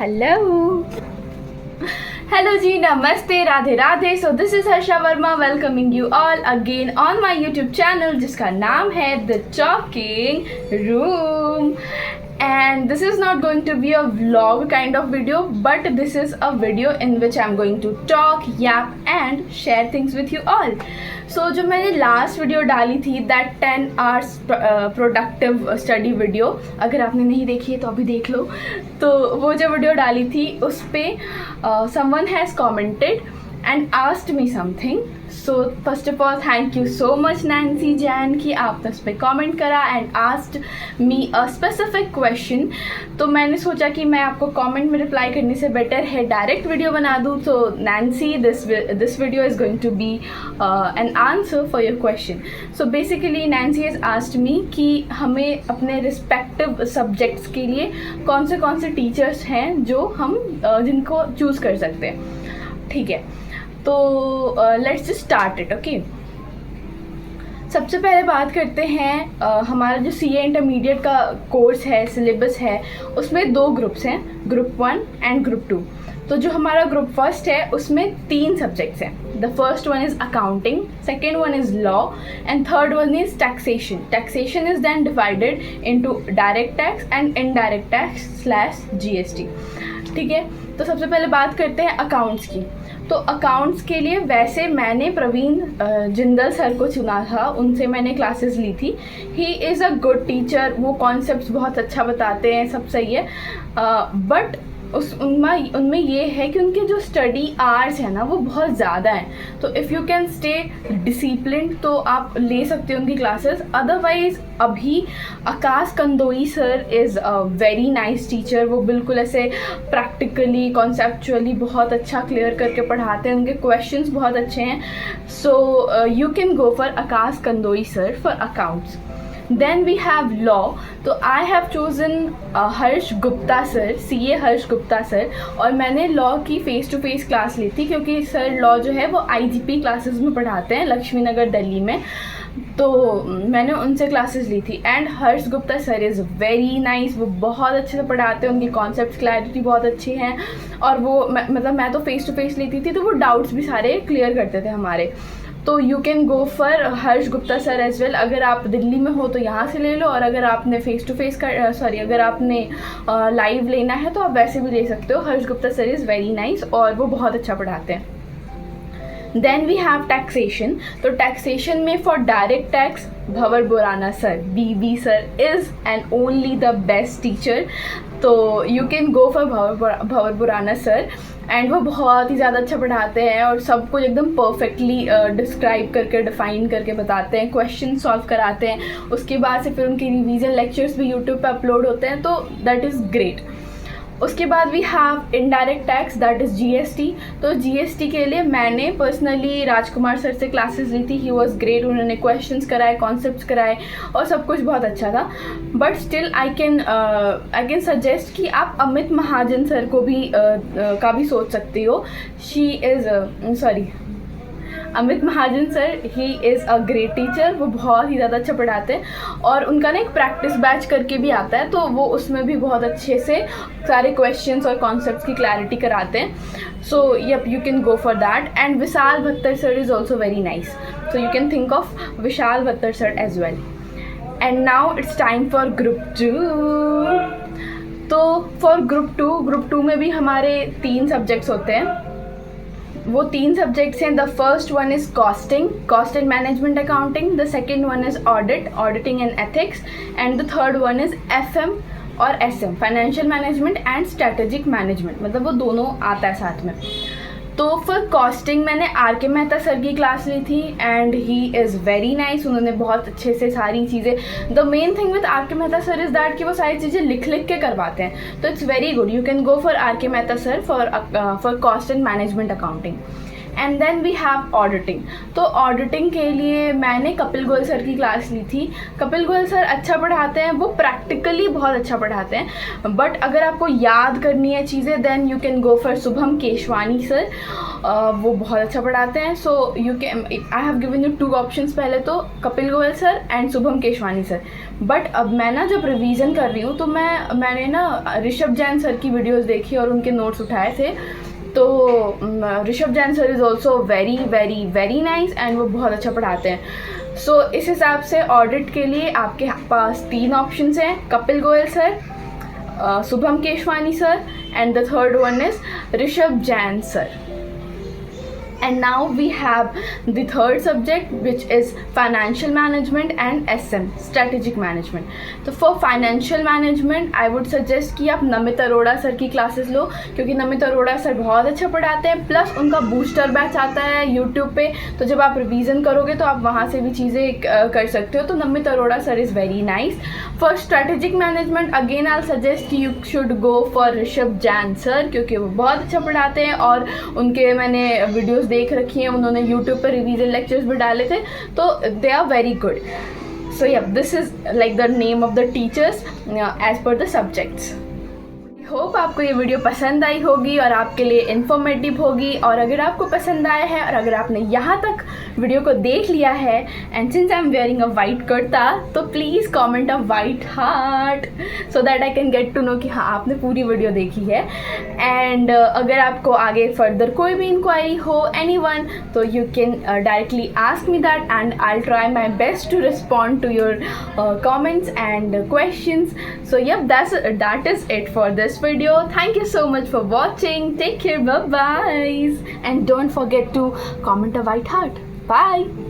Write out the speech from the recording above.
Hello. Hello ji, namaste, radhe radhe. So this is Harsha Verma welcoming you all again on my YouTube channel जिसका नाम है The Talking Room. And this is not going to be a vlog kind of video, but this is a video in which I'm going to talk, yap and share things with you all. So जो मैंने last video डाली थी that 10 hours productive study video, अगर आपने नहीं देखी है तो अभी देख लो. तो वो जो वीडियो डाली थी उस पर someone has commented and asked me something. So first of all thank you so much Nancy Jain कि आपने उस पर कॉमेंट करा and asked me a specific question. तो मैंने सोचा कि मैं आपको कमेंट में रिप्लाई करने से बेटर है डायरेक्ट वीडियो बना दूँ. तो Nancy, this video is going to be an answer for your question. So basically Nancy has asked me कि हमें अपने रिस्पेक्टिव सब्जेक्ट्स के लिए कौन से टीचर्स हैं जो हम जिनको चूज़ कर सकते हैं. ठीक है, तो let's just start it. Okay, सबसे पहले बात करते हैं हमारा जो CA इंटरमीडिएट का कोर्स है, सिलेबस है, उसमें 2 ग्रुप्स हैं, ग्रुप 1 एंड ग्रुप 2. तो जो हमारा ग्रुप फर्स्ट है उसमें 3 सब्जेक्ट्स हैं. The first one is accounting, second one is law and third one is taxation. Taxation is then divided into direct tax and indirect tax / GST. ठीक है, तो सबसे पहले बात करते हैं अकाउंट्स की. तो अकाउंट्स के लिए वैसे मैंने प्रवीण जिंदल सर को चुना था, उनसे मैंने क्लासेस ली थी. ही इज़ अ गुड टीचर, वो कॉन्सेप्ट्स बहुत अच्छा बताते हैं, सब सही है. बट उनमें ये है कि उनके जो स्टडी आवर्स हैं ना वो बहुत ज़्यादा हैं. तो if you can stay discipline तो आप ले सकते हो उनकी क्लासेस. अदरवाइज़ अभी Akash Kandoi sir is a very nice teacher. वो बिल्कुल ऐसे प्रैक्टिकली कॉन्सेप्चुअली बहुत अच्छा क्लियर करके पढ़ाते हैं, उनके क्वेश्चंस बहुत अच्छे हैं. So you can go for Akash Kandoi sir for accounts. Then we have law. तो I have chosen Harsh Gupta sir, CA Harsh Gupta sir. और मैंने लॉ की फ़ेस टू फेस क्लास ली थी क्योंकि सर लॉ जो है वो IGP क्लासेस में पढ़ाते हैं लक्ष्मी नगर दिल्ली में. तो मैंने उनसे क्लासेस ली थी and Harsh Gupta sir is very nice. वो बहुत अच्छे से पढ़ाते हैं, उनकी कॉन्सेप्ट क्लैरिटी बहुत अच्छी हैं. और वो मतलब मैं तो फ़ेस टू फेस लेती थी तो वो डाउट्स भी सारे क्लियर करते थे हमारे. तो you can go for Harsh Gupta sir as well. अगर आप दिल्ली में हो तो यहाँ से ले लो, और अगर आपने फ़ेस टू फेस अगर आपने लाइव लेना है तो आप वैसे भी ले सकते हो. Harsh Gupta sir is very nice और वो बहुत अच्छा पढ़ाते हैं. Then we have taxation. तो टैक्सेशन में for direct tax Bhanwar Burana sir, BB sir is and only the best teacher. तो you can go for Bhanwar Burana sir and वो बहुत ही ज़्यादा अच्छा पढ़ाते हैं और सब कुछ एकदम परफेक्टली डिस्क्राइब करके डिफ़ाइन करके बताते हैं, क्वेश्चन सॉल्व कराते हैं. उसके बाद से फिर उनके रिवीजन लेक्चर्स भी यूट्यूब पे अपलोड होते हैं, तो दैट इज़ ग्रेट. उसके बाद we have indirect tax that is GST. तो GST के लिए मैंने पर्सनली राजकुमार सर से क्लासेस ली थी. He was great. उन्होंने क्वेश्चंस कराए, कॉन्सेप्ट्स कराए और सब कुछ बहुत अच्छा था. But still I can suggest कि आप अमित महाजन सर को भी का भी सोच सकते हो. Amit Mahajan sir, he is a great teacher. वो बहुत ही ज़्यादा अच्छा पढ़ाते हैं और उनका ना एक प्रैक्टिस बैच करके भी आता है, तो वो उसमें भी बहुत अच्छे से सारे क्वेश्चंस और कॉन्सेप्ट्स की क्लैरिटी कराते हैं. So yup, you can go for that. And Vishal Bhattar sir is also very nice. So you can think of Vishal Bhattar sir as well. And now it's time for group 2. तो फॉर ग्रुप टू में भी हमारे 3 subjects होते हैं. वो 3 subjects हैं. The first one is cost and management accounting. The second one is auditing and ethics. And the third one is FM और SM, financial management and strategic management. मतलब वो दोनों आता है साथ में. तो फॉर कॉस्टिंग मैंने RK मेहता सर की क्लास ली थी and he is very nice. उन्होंने बहुत अच्छे से सारी चीज़ें, the main thing with RK Mehta sir is that कि वो सारी चीज़ें लिख के करवाते हैं. तो it's very good. You can go for RK Mehta sir for cost and management accounting. And then we have auditing. तो ऑडिटिंग के लिए मैंने कपिल गोयल सर की क्लास ली थी। कपिल गोयल सर अच्छा पढ़ाते हैं, वो प्रैक्टिकली बहुत अच्छा पढ़ाते हैं, बट अगर आपको याद करनी है चीज़ें then you can go for Shubham Keshwani sir. वो बहुत अच्छा पढ़ाते हैं। So you can, I have given you 2 options, पहले तो Kapil Goyal sir and Shubham Keshwani sir. But अब मैं ना जब रिवीजन कर रही हूँ तो मैंने ना ऋषभ जैन सर की वीडियोस देखी और उनके नोट्स उठाए थे। तो Rishabh Jain sir is also very very very nice and वो बहुत अच्छा पढ़ाते हैं। सो इस हिसाब से ऑडिट के लिए आपके पास 3 ऑप्शंस हैं, Kapil Goyal sir, Shubham Keshwani sir and the third one is Rishabh Jain sir. And now we have the third subject, which is financial management and SM, strategic management. तो for financial management I would suggest कि आप Namit Arora sir की classes लो, क्योंकि Namit Arora sir बहुत अच्छा पढ़ाते हैं, plus उनका बूस्टर बैच आता है यूट्यूब पे। तो जब आप रिवीजन करोगे तो आप वहाँ से भी चीज़ें कर सकते हो। तो Namit Arora sir is very nice. For strategic management again I suggest कि you should go for Rishabh Jain sir, क्योंकि वो बहुत अच्छा पढ़ाते हैं और उनके मैंने वीडियोज़ देख रखी हैं, उन्होंने YouTube पर रिवीजन लेक्चर्स भी डाले थे, तो they are very good. So yeah this is like the name of the teachers as per the subjects. Hope आपको ये वीडियो पसंद आई होगी और आपके लिए इन्फॉर्मेटिव होगी। और अगर आपको पसंद आया है और अगर आपने यहाँ तक वीडियो को देख लिया है and since I am wearing a white kurta, तो please comment a white heart so that I can get to know कि हाँ आपने पूरी वीडियो देखी है। एंड अगर आपको आगे फर्दर कोई भी इंक्वायरी हो एनीवन, तो you can directly ask me that and I will try my best to respond to your comments and questions. So yep, that is it for this video. Thank you so much for watching. Take care, bye bye, and don't forget to comment a white heart. Bye.